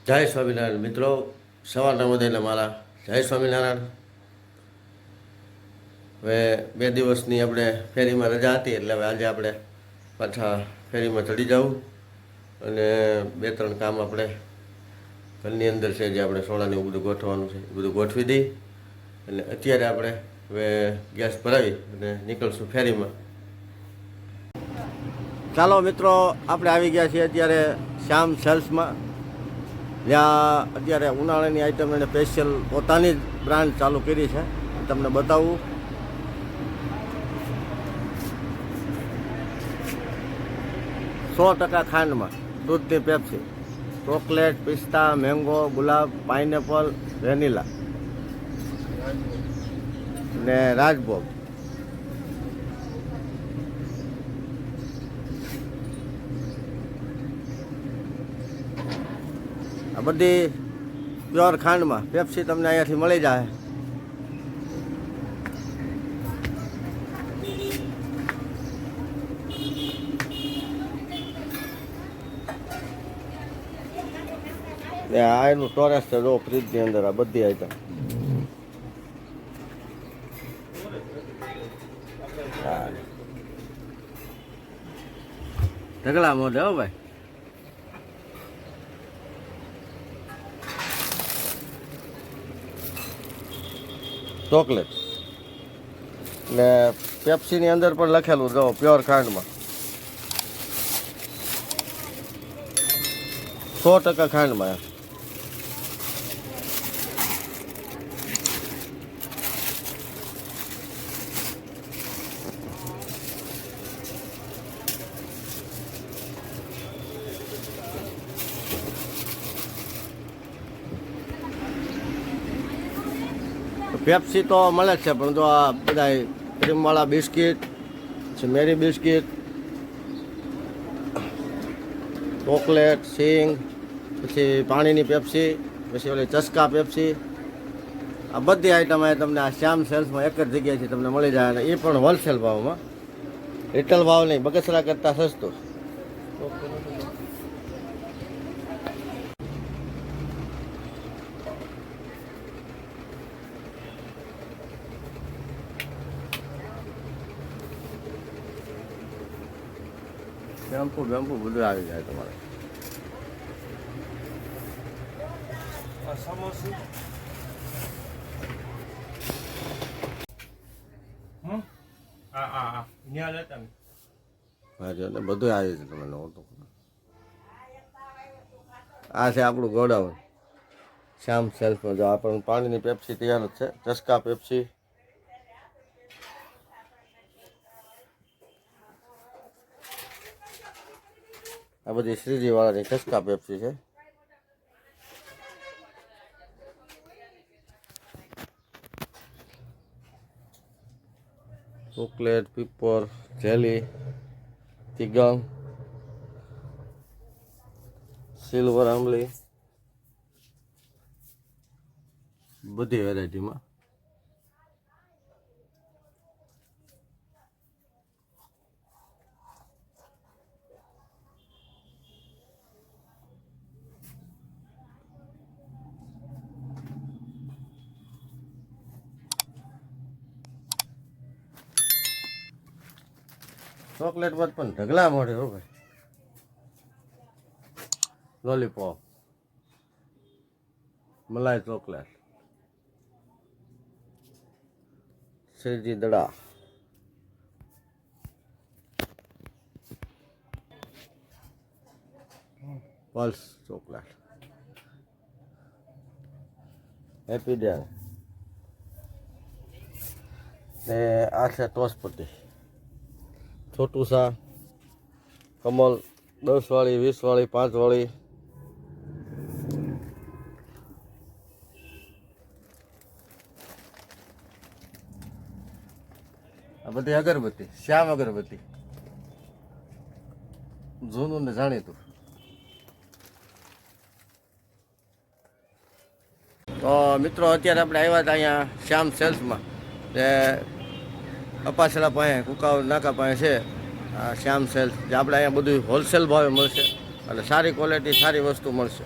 જય સ્વામિનારાયણ મિત્રો, સવારના બધાને મારા જય સ્વામિનારાયણ. હવે 2 દિવસની આપણે ફેરીમાં રજા હતી, એટલે હવે આજે આપણે પાછા ફેરીમાં ચડી જવું અને 2-3 કામ આપણે ઘરની અંદર છે જે આપણે સોડાને એવું બધું ગોઠવવાનું છે એ બધું ગોઠવી દઈ અને અત્યારે આપણે હવે ગેસ ભરાવી અને નીકળશું ફેરીમાં. ચાલો મિત્રો, આપણે આવી ગયા છીએ અત્યારે શ્યામ સેલ્સમાં, જ્યાં અત્યારે ઉનાળાની આઈટમ એને સ્પેશિયલ પોતાની જ બ્રાન્ડ ચાલુ કરી છે. તમને બતાવું. %100 ખાંડમાં દૂધની પેપ્સી, ચોકલેટ, પિસ્તા, મેંગો, ગુલાબ, પાઇનેપલ, વેનીલા ને રાજભોગ. આ બધી પ્યોર ખાંડમાં પેપ્સી તમને અહીંયાથી મળી જાય. આ એનું સ્ટોરેજ છે જો ફ્રીજની અંદર આ બધી આઈટમ. ઢગલા મોઢે હો ભાઈ. ચોકલેટ ને પેપ્સીની અંદર પણ લખેલું જો પ્યોર ખાંડમાં 100% ખાંડમાં. પેપ્સી તો મળે જ છે, પણ જો આ બધા ક્રીમવાળા બિસ્કિટ, પછી મેરી બિસ્કિટ, ચોકલેટ, સિંગ, પછી પાણીની પેપ્સી, પછી ઓલી ચસ્કા પેપ્સી, આ બધી આઈટમ અહીં તમને આ શ્યામ સેલ્સમાં એક જ જગ્યાએથી તમને મળી જાય, અને એ પણ હોલસેલ ભાવમાં. રિટેલ ભાવ નહીં, બગસરા કરતાં સસ્તું. શેમ્પુ બધું આવી જાય તમારે. બધું આવી છે તમને. આ છે આપણું ગોડાઉન શ્યામ સેલ્સમાં. જો આપણને પાણીની પેપ્સી તૈયાર જ છે, ચસ્કા પેપ્સી, આ બધી શ્રીજી વાળાની ચસ્કા પેપ્સી છે. ચોકલેટ, પીપર, જેલી, તિગંગ, સિલ્વર આંબલી, બધી વેરાયટીમાં. ચોકલેટ બાદ પણ ઢગલા મળે હો ભાઈ. લોલીપોપ, મલાઈ ચોકલેટ, શ્રીજી દડા, પલ્સ ચોકલેટ, હેપી ડે ને આ છે ટોસપટ્ટી, છોટું સા, કમલ 10 વાળી, 20 વાળી, 5 વાળી, આ બધી અગરબત્તી, શ્યામ અગરબત્તી, જૂનું ને જાણીતું. તો મિત્રો, અત્યારે આપણે આવ્યા હતા અહીંયા શ્યામ સેલ્સમાં, જે અપાસડા પાસે કુકાવ નાકા પાસે છે શ્યામ સેલ્સ, જે આપણે અહીંયા બધું હોલસેલ ભાવે મળશે અને સારી ક્વોલિટી, સારી વસ્તુ મળશે.